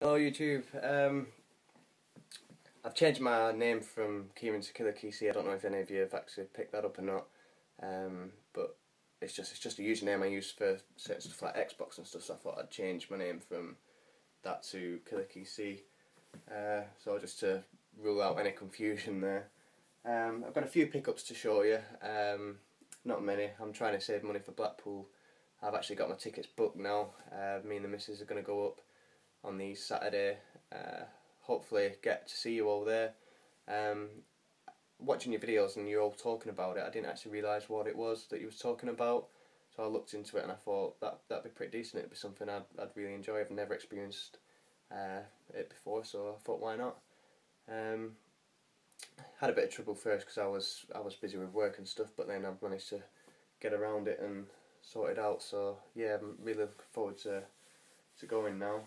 Hello YouTube. I've changed my name from Kieran to Killer KC. I don't know if any of you have actually picked that up or not. But it's just a username I use for certain stuff like Xbox and stuff. So I thought I'd change my name from that to Killer KC. So just to rule out any confusion there. I've got a few pickups to show you. Not many. I'm trying to save money for Blackpool. I've actually got my tickets booked now. Me and the missus are going to go up on the Saturday. Hopefully get to see you all there. Watching your videos and you all talking about it, I didn't actually realise what it was that you was talking about, so I looked into it and I thought that'd be pretty decent. It'd be something I'd really enjoy. I've never experienced it before, so I thought why not. Had a bit of trouble first because I was busy with work and stuff, but then I've managed to get around it and sort it out. So yeah, I'm really looking forward to going now.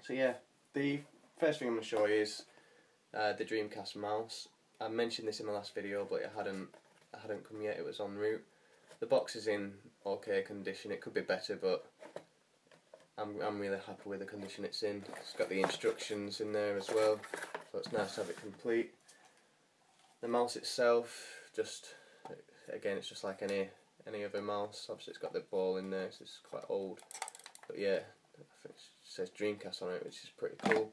So yeah, the first thing I'm going to show you is the Dreamcast mouse. I mentioned this in my last video, but it hadn't come yet. It was en route. The box is in okay condition. It could be better, but I'm really happy with the condition it's in. It's got the instructions in there as well, so it's nice to have it complete. The mouse itself, again, it's just like any other mouse. Obviously it's got the ball in there, so it's quite old, but yeah, I think it says Dreamcast on it, which is pretty cool.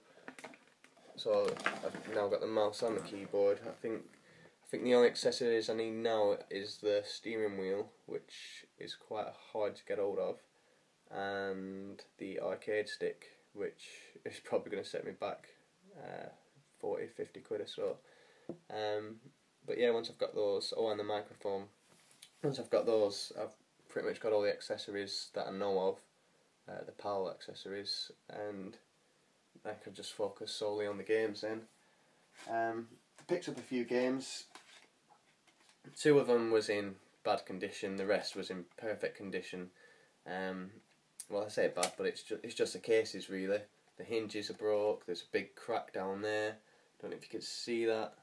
So I've now got the mouse and the keyboard. I think the only accessories I need now is the steering wheel, which is quite hard to get hold of, and the arcade stick, which is probably going to set me back 40-50 quid or so. But yeah, once I've got those, and the microphone, once I've got those, I've pretty much got all the accessories that I know of, the PAL accessories, and I can just focus solely on the games then. Picked up a few games. 2 of them was in bad condition, the rest was in perfect condition. Well, I say bad, but it's just the cases really. The hinges are broke, there's a big crack down there, don't know if you can see that.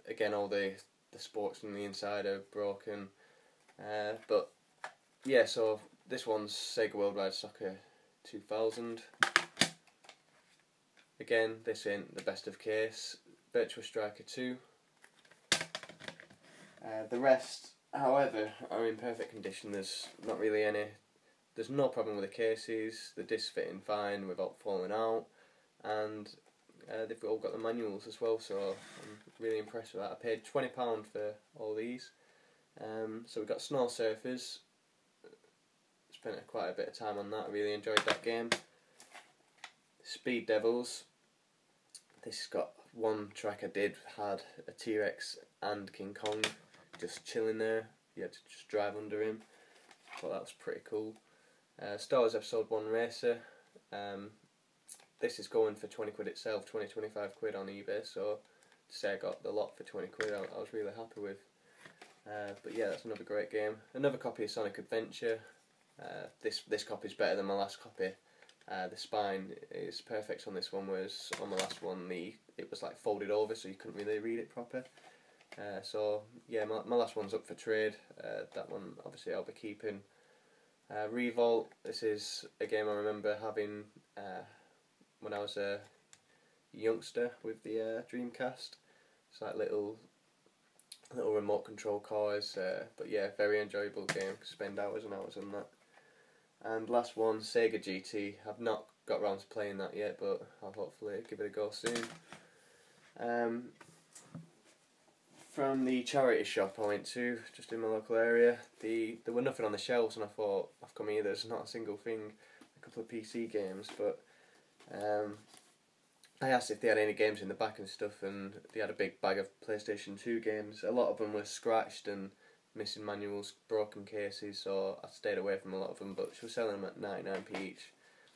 Again, all the sports on the inside are broken, but yeah, so this one's Sega Worldwide Soccer 2000. Again, this ain't the best of case. Virtua Striker 2. The rest, however, are in perfect condition. There's no problem with the cases. The discs fit in fine without falling out, and they've all got the manuals as well, so I'm really impressed with that. I paid £20 for all these. So we've got Snow Surfers. Spent quite a bit of time on that. I really enjoyed that game. Speed Devils. This has got one track had a T-Rex and King Kong just chilling there. You had to just drive under him. Thought that was pretty cool. Star Wars Episode 1 Racer. This is going for 20 quid itself, 20-25 quid on eBay, so to say I got the lot for 20 quid, I was really happy with. But yeah, that's another great game. Another copy of Sonic Adventure. This copy is better than my last copy. The spine is perfect on this one, whereas on my last one it was like folded over, so you couldn't really read it proper. So yeah, my last one's up for trade. That one obviously I'll be keeping. Revolt. This is a game I remember having when I was a youngster with the Dreamcast. It's like little remote control cars, but yeah, very enjoyable game. Spend hours and hours on that. And last one, Sega GT. I've not got around to playing that yet, but I'll hopefully give it a go soon. From the charity shop I went to, just in my local area, there were nothing on the shelves, and I thought, I've come here, there's not a single thing, a couple of PC games, but I asked if they had any games in the back and stuff, and they had a big bag of PlayStation 2 games. A lot of them were scratched and missing manuals, broken cases, so I stayed away from a lot of them, but she was selling them at 99p each,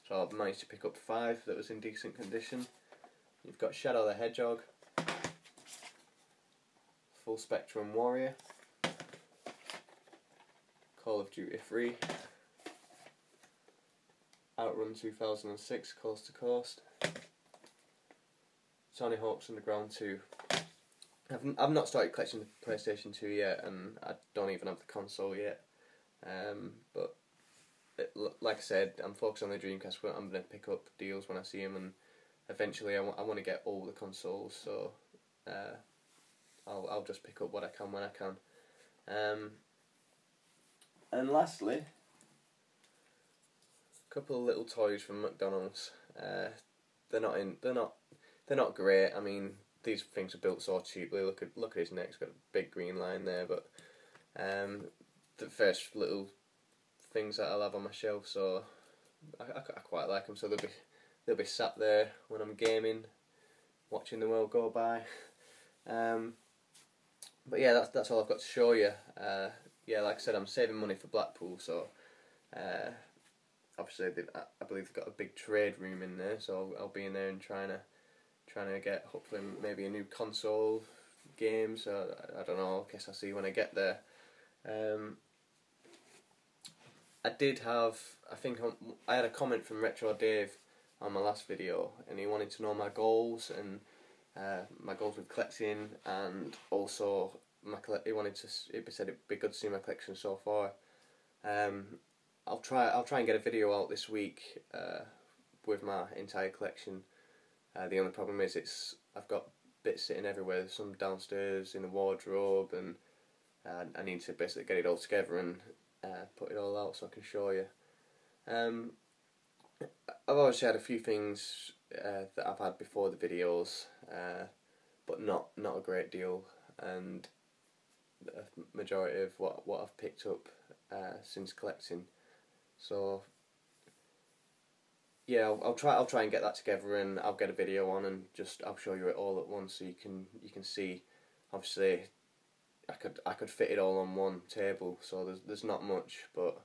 so I managed to pick up 5 that was in decent condition. You've got Shadow the Hedgehog, Full Spectrum Warrior, Call of Duty 3, Outrun 2006 Coast to Coast, Tony Hawk's Underground 2. I've not started collecting the PlayStation 2 yet, and I don't even have the console yet. But like I said, I'm focused on the Dreamcast, but I'm going to pick up deals when I see them, and eventually I want to get all the consoles, so I'll just pick up what I can when I can. And lastly, a couple of little toys from McDonald's. They're not great. I mean, these things are built so cheaply. Look at his neck. He's got a big green line there, but the first little things that I'll have on my shelf, so I quite like them. So they'll be sat there when I'm gaming, watching the world go by. But yeah, that's all I've got to show you. Yeah, like I said, I'm saving money for Blackpool, so obviously I believe they've got a big trade room in there, so I'll be in there and trying to get hopefully maybe a new console game. So I don't know. I guess I'll see when I get there. I did have, I had a comment from Retro Dave on my last video, and he wanted to know my goals and my goals with collecting, and also he said it'd be good to see my collection so far. I'll try and get a video out this week with my entire collection. The only problem is I've got bits sitting everywhere. There's some downstairs in the wardrobe, and I need to basically get it all together and put it all out so I can show you. I've obviously had a few things that I've had before the videos, but not a great deal, and a majority of what I've picked up since collecting. So yeah, I'll try and get that together, and I'll get a video on, and I'll show you it all at once so you can see. Obviously, I could fit it all on one table, so there's not much, but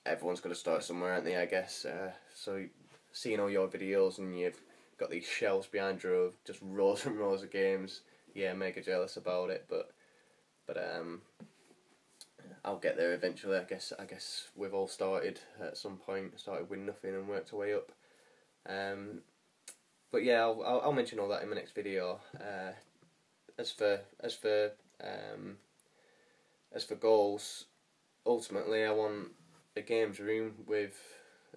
everyone's got to start somewhere, aren't they? I guess. So seeing all your videos and you've got these shelves behind you of just rows and rows of games, yeah, mega jealous about it, but I'll get there eventually. I guess we've all started at some point, started with nothing and worked our way up. But yeah, I'll mention all that in my next video. As for goals, ultimately I want a games room with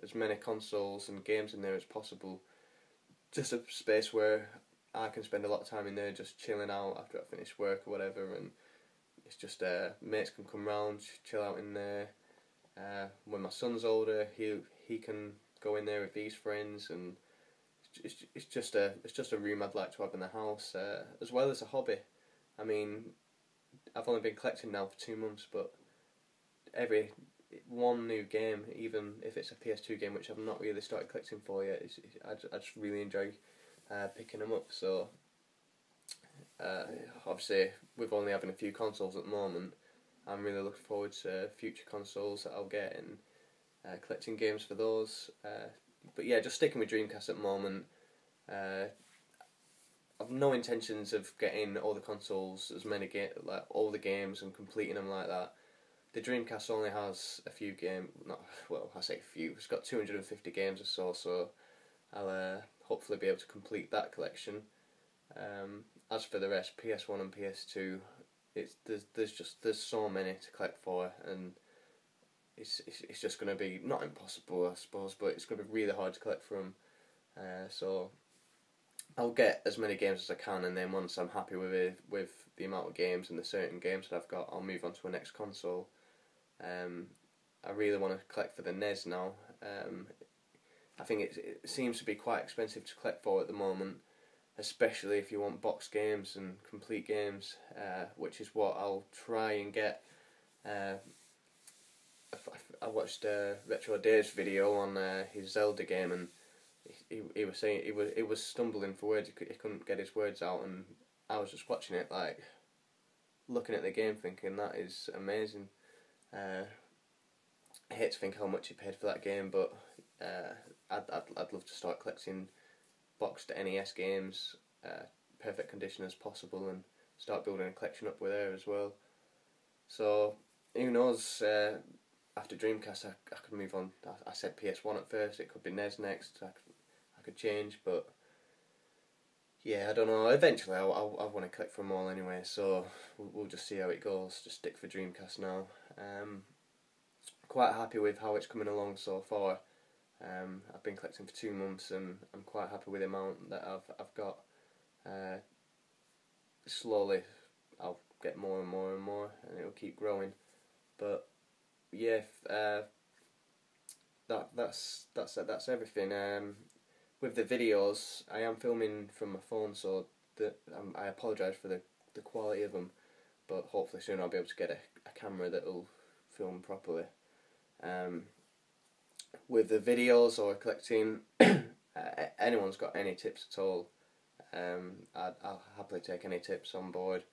as many consoles and games in there as possible. Just a space where I can spend a lot of time in there just chilling out after I finish work or whatever, and it's just mates can come round, chill out in there. When my son's older, he can go in there with his friends, and it's just a room I'd like to have in the house, as well as a hobby. I mean, I've only been collecting now for 2 months, but every one new game, even if it's a PS2 game which I've not really started collecting for yet, I just really enjoy picking them up. So obviously, with only having a few consoles at the moment, I'm really looking forward to future consoles that I'll get and collecting games for those. But yeah, just sticking with Dreamcast at the moment. I've no intentions of getting all the consoles, like all the games and completing them like that. The Dreamcast only has a few games. I say a few. It's got 250 games or so I'll hopefully be able to complete that collection. As for the rest, PS1 and PS2, there's so many to collect for, and it's just going to be not impossible, I suppose, but it's going to be really hard to collect from. So I'll get as many games as I can, and then once I'm happy with the amount of games and the certain games that I've got, I'll move on to a next console. I really want to collect for the NES now. I think it seems to be quite expensive to collect for at the moment, especially if you want box games and complete games, which is what I'll try and get. I watched Retro Dave's video on his Zelda game, and he was saying he was stumbling for words. He couldn't get his words out, and I was just watching it, like looking at the game, thinking that is amazing. I hate to think how much he paid for that game, but I'd love to start collecting boxed NES games, perfect condition as possible, and start building a collection up with there as well. So who knows? After Dreamcast, I could move on. I said PS1 at first. It could be NES next. I could change, but yeah, I don't know. Eventually, I want to collect from them all anyway. So we'll just see how it goes. Just stick for Dreamcast now. quite happy with how it's coming along so far. I've been collecting for 2 months and I'm quite happy with the amount that I've got. Slowly I'll get more and more and more, and it'll keep growing. But yeah, that's everything. With the videos, I am filming from my phone, so I apologise for the quality of them, but hopefully soon I'll be able to get a camera that will film properly. With the videos or collecting, anyone's got any tips at all, I'll happily take any tips on board.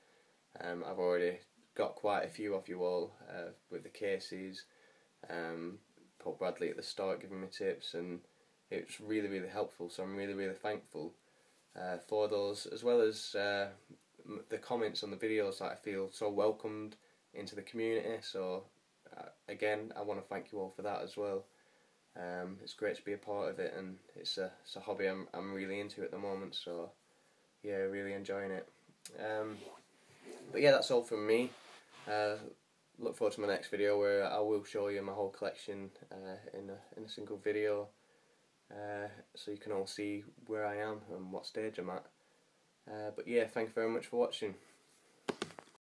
I've already got quite a few off you all with the cases. Paul Bradley at the start giving me tips, and it was really helpful, so I'm really thankful for those, as well as the comments on the videos that I feel so welcomed into the community. So again, I want to thank you all for that as well. It's great to be a part of it, and it's a hobby I'm really into at the moment, so yeah, really enjoying it. But yeah, that's all from me. Look forward to my next video, where I will show you my whole collection in a single video, so you can all see where I am and what stage I'm at. But yeah, thank you very much for watching.